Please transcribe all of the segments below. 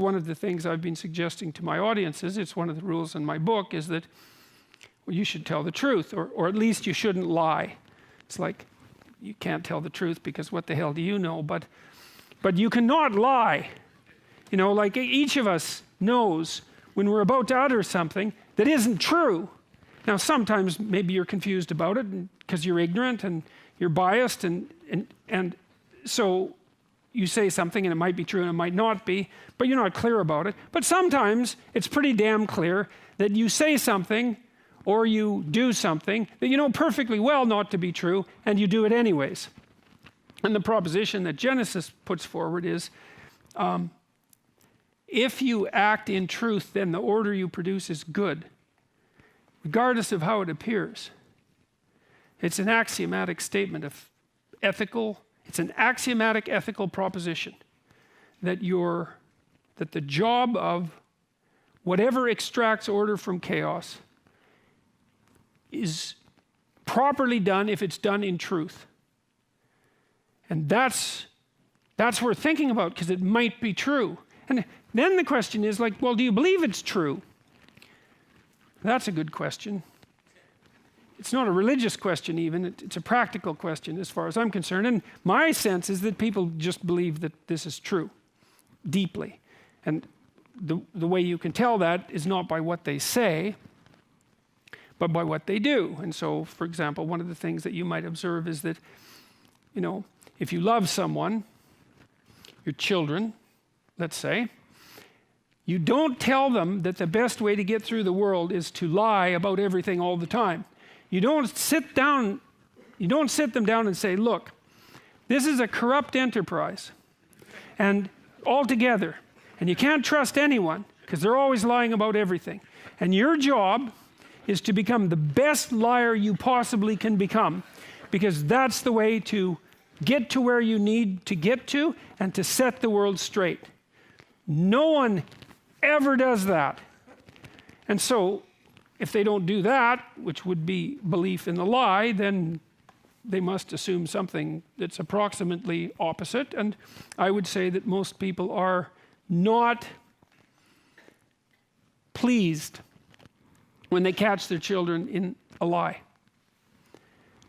one of the things I've been suggesting to my audiences, it's one of the rules in my book, is that you should tell the truth, or at least you shouldn't lie. It's like, you can't tell the truth because what the hell do you know? But you cannot lie. You know, like each of us knows when we're about to utter something that isn't true. Now sometimes maybe you're confused about it because you're ignorant and you're biased, and so you say something and it might be true and it might not be, but you're not clear about it. But sometimes it's pretty damn clear that you say something or you do something that you know perfectly well not to be true, and you do it anyways. And the proposition that Genesis puts forward is, if you act in truth, then the order you produce is good, regardless of how it appears. It's an axiomatic statement of ethical, it's an axiomatic ethical proposition that the job of whatever extracts order from chaos is properly done if it's done in truth. And that's worth thinking about, because it might be true. And then the question is like, well, do you believe it's true? That's a good question. It's not a religious question even, it's a practical question as far as I'm concerned. And my sense is that people just believe that this is true, deeply. And the way you can tell that is not by what they say, but by what they do. And so, for example, one of the things that you might observe is that, you know, if you love someone, your children, let's say, you don't tell them that the best way to get through the world is to lie about everything all the time. You don't sit them down and say, look, this is a corrupt enterprise, and altogether, and you can't trust anyone because they're always lying about everything. And your job is to become the best liar you possibly can become, because that's the way to get to where you need to get to and to set the world straight. No one ever does that. And so if they don't do that, which would be belief in the lie, then they must assume something that's approximately opposite. And I would say that most people are not pleased when they catch their children in a lie.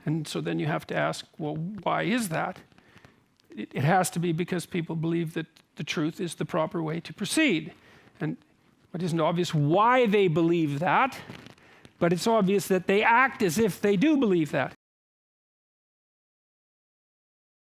And so then you have to ask, well, why is that? It has to be because people believe that the truth is the proper way to proceed. And it isn't obvious why they believe that, but it's obvious that they act as if they do believe that.